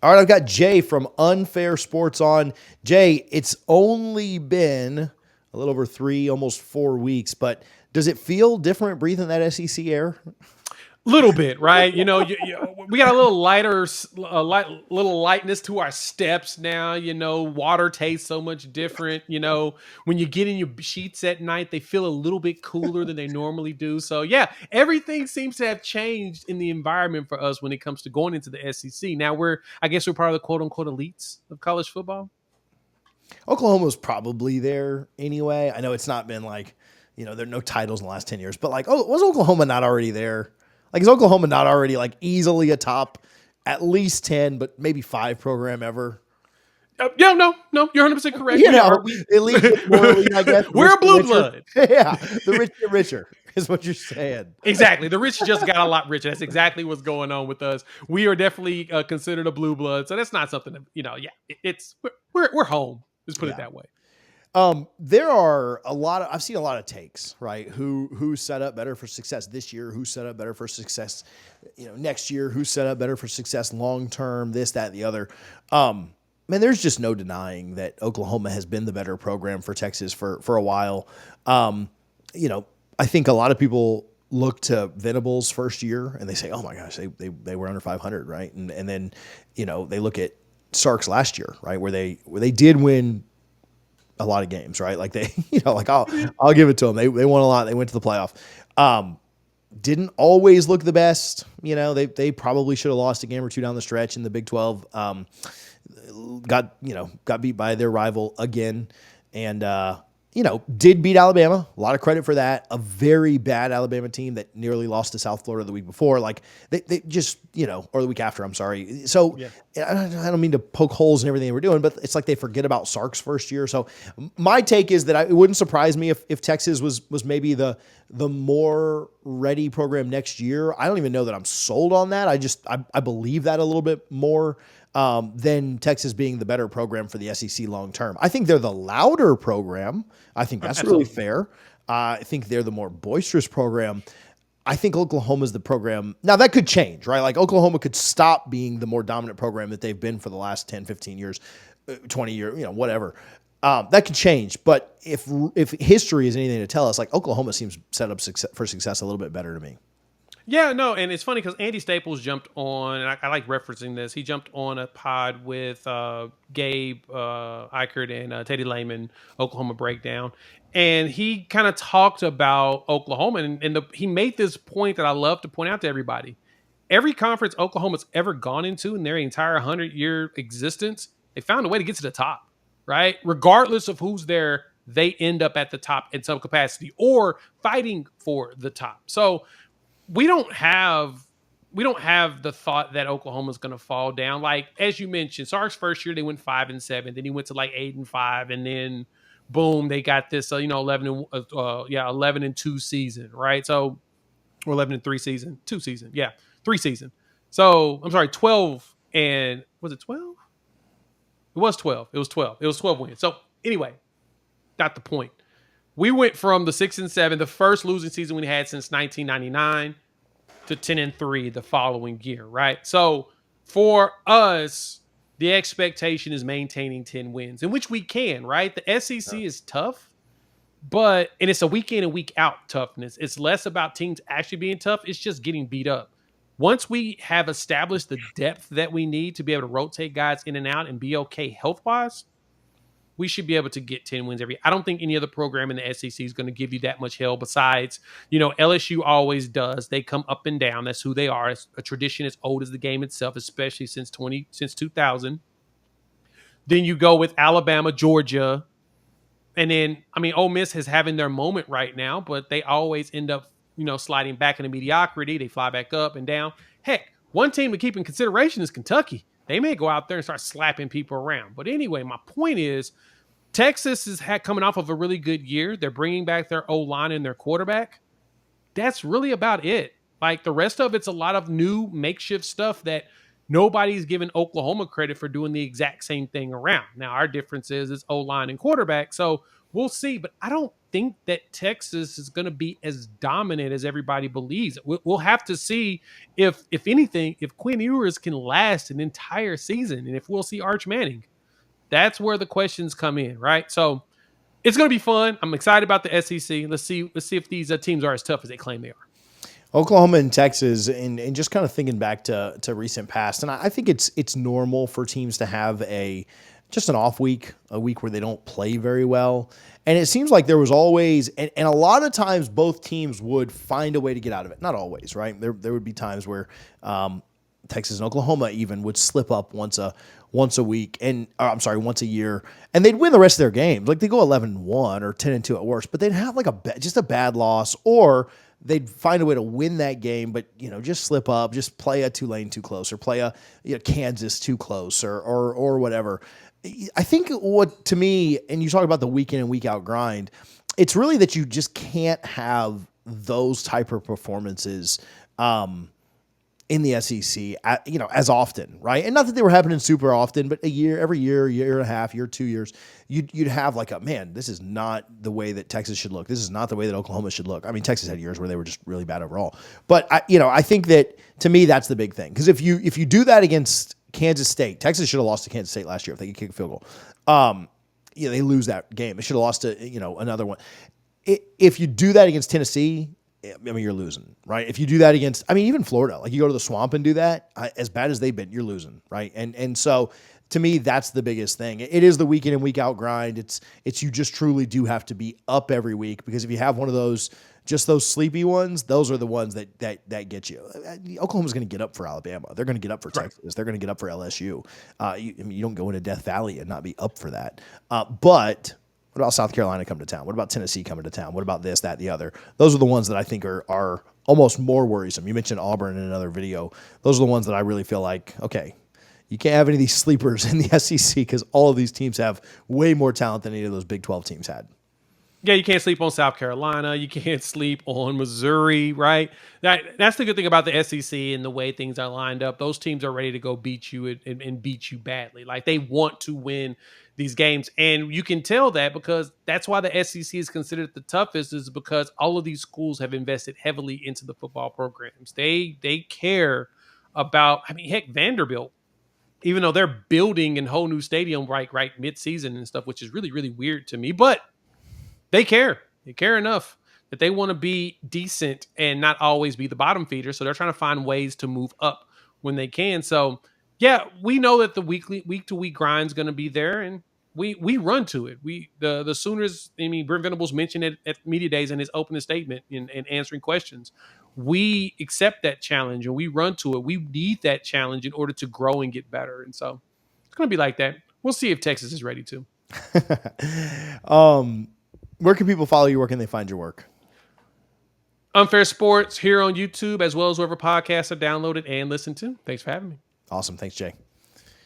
All right, I've got Jay from Unfair Sports on. Jay, it's only been a little over 3, almost 4 weeks, but does it feel different breathing that SEC air? Little bit, right? We got a little lighter, little lightness to our steps now. Water tastes so much different. When you get in your sheets at night, they feel a little bit cooler than they normally do. So yeah, everything seems to have changed in the environment for us when it comes to going into the SEC. Now I guess we're part of the quote unquote elites of college football. Oklahoma's probably there anyway. I know it's not been like, there are no titles in the last 10 years, but like, oh, was Oklahoma not already there? Like, is Oklahoma not already like easily a top at least 10, but maybe 5 program ever? Yeah, no, you're 100% correct. You We know, are. elite with more elite, I guess. We're a blue Richer. blood. Yeah, the rich get richer is what you're saying. Exactly. The rich just got a lot richer. That's exactly what's going on with us. We are definitely considered a blue blood. So that's not something that, we're home. Let's put it Yeah. that way. There are I've seen a lot of takes, right? Who's set up better for success this year? Who's set up better for success, next year? Who's set up better for success long term? This, that, and the other. Man, there's just no denying that Oklahoma has been the better program for Texas for a while. I think a lot of people look to Venables' first year and they say, "Oh my gosh, they were under 500, right?" And then they look at Sark's last year, right, where they did win a lot of games, right? Like they, I'll give it to them. They won a lot. They went to the playoff. Didn't always look the best. They probably should have lost a game or two down the stretch in the Big 12. Got beat by their rival again, and did beat Alabama. A lot of credit for that. A very bad Alabama team that nearly lost to South Florida the week before. Like they just, or the week after, I'm sorry. So yeah. I don't mean to poke holes in everything they were doing, but it's like they forget about Sark's first year. So my take is that it wouldn't surprise me if Texas was maybe the more ready program next year. I don't even know that I'm sold on that. I believe that a little bit more than Texas being the better program for the SEC long term. I think they're the louder program. I think that's really fair. I think they're the more boisterous program. I think Oklahoma's the program. Now, that could change, right? Like Oklahoma could stop being the more dominant program that they've been for the last 10, 15 years, 20 years, whatever. That could change. But if history is anything to tell us, like Oklahoma seems set up for success a little bit better to me. Yeah, no, and it's funny because Andy Staples jumped on, and I like referencing this. He jumped on a pod with Gabe Eichert and Teddy Lehman, Oklahoma Breakdown, and he kind of talked about Oklahoma, and he made this point that I love to point out to everybody. Every conference Oklahoma's ever gone into in their entire 100-year existence, they found a way to get to the top, right? Regardless of who's there, they end up at the top in some capacity or fighting for the top. So we don't have the thought that Oklahoma's going to fall down. Like, as you mentioned, Sark's first year, they went 5-7. Then he went to like 8-5. And then boom, they got this, 11-2 season, right? So, or 11-3 season, 2 season. Yeah. 3 season. So I'm sorry, 12 and was it 12? It was 12. It was 12. It was 12 wins. So anyway, not the point. We went from the 6-7, the first losing season we had since 1999, to 10-3 the following year, right? So for us, the expectation is maintaining 10 wins, in which we can, right? The SEC is tough, and it's a week in and week out toughness. It's less about teams actually being tough. It's just getting beat up. Once we have established the depth that we need to be able to rotate guys in and out and be okay health-wise, we should be able to get 10 wins every year. I don't think any other program in the SEC is going to give you that much hell besides, LSU always does. They come up and down. That's who they are. It's a tradition as old as the game itself, especially since 2000. Then you go with Alabama, Georgia. And then, Ole Miss is having their moment right now, but they always end up, sliding back into mediocrity. They fly back up and down. Heck, one team to keep in consideration is Kentucky. They may go out there and start slapping people around. But anyway, my point is Texas is coming off of a really good year. They're bringing back their O-line and their quarterback. That's really about it. Like, the rest of it's a lot of new makeshift stuff that nobody's giving Oklahoma credit for doing the exact same thing around. Now, our difference is it's O-line and quarterback. So we'll see. But I don't think that Texas is going to be as dominant as everybody believes. We'll have to see if anything, if Quinn Ewers can last an entire season, and if we'll see Arch Manning. That's where the questions come in, right? So it's going to be fun. I'm excited about the SEC. Let's see if these teams are as tough as they claim they are. Oklahoma and Texas, and just kind of thinking back to recent past, and I think it's normal for teams to have just an off week, a week where they don't play very well. And it seems like there was always, and a lot of times both teams would find a way to get out of it. Not always, right? There would be times where Texas and Oklahoma even would slip up once a week, once a year, and they'd win the rest of their games. Like they go 11-1 or 10-2 at worst, but they'd have like just a bad loss, or they'd find a way to win that game, but just slip up, just play a Tulane too close, or play a Kansas too close, or whatever. I think what to me, and you talk about the week in and week out grind, it's really that you just can't have those type of performances in the SEC, as often, right? And not that they were happening super often, but every year and a half, 2 years, you'd have like this is not the way that Texas should look. This is not the way that Oklahoma should look. I mean, Texas had years where they were just really bad overall, but I think that to me that's the big thing, because if you do that against Kansas State, Texas should have lost to Kansas State last year if they could kick a field goal. They lose that game. They should have lost to another one. If you do that against Tennessee, I mean, you're losing, right? If you do that against, even Florida, like you go to the Swamp and do that, as bad as they've been, you're losing, right? And so to me, that's the biggest thing. It is the week in and week out grind. It's you just truly do have to be up every week, because if you have one of those, just those sleepy ones, those are the ones that get you. Oklahoma's going to get up for Alabama. They're going to get up for Texas. Right. They're going to get up for LSU. You don't go into Death Valley and not be up for that. But what about South Carolina coming to town? What about Tennessee coming to town? What about this, that, the other? Those are the ones that I think are almost more worrisome. You mentioned Auburn in another video. Those are the ones that I really feel like, okay, you can't have any of these sleepers in the SEC, because all of these teams have way more talent than any of those Big 12 teams had. Yeah, you can't sleep on South Carolina. You can't sleep on Missouri, right? That's the good thing about the SEC and the way things are lined up. Those teams are ready to go beat you and beat you badly. Like they want to win these games. And you can tell that, because that's why the SEC is considered the toughest, is because all of these schools have invested heavily into the football programs. They care about, heck, Vanderbilt, even though they're building a whole new stadium right mid-season and stuff, which is really, really weird to me. But they care. They care enough that they want to be decent and not always be the bottom feeder. So they're trying to find ways to move up when they can. So yeah, we know that the week to week grind is going to be there, and we run to it. The Sooners. Brent Venables mentioned it at media days in his opening statement and answering questions. We accept that challenge and we run to it. We need that challenge in order to grow and get better. And so it's going to be like that. We'll see if Texas is ready to. Where can people follow your work and they find your work? Unfair Sports here on YouTube, as well as wherever podcasts are downloaded and listened to. Thanks for having me. Awesome. Thanks, Jay.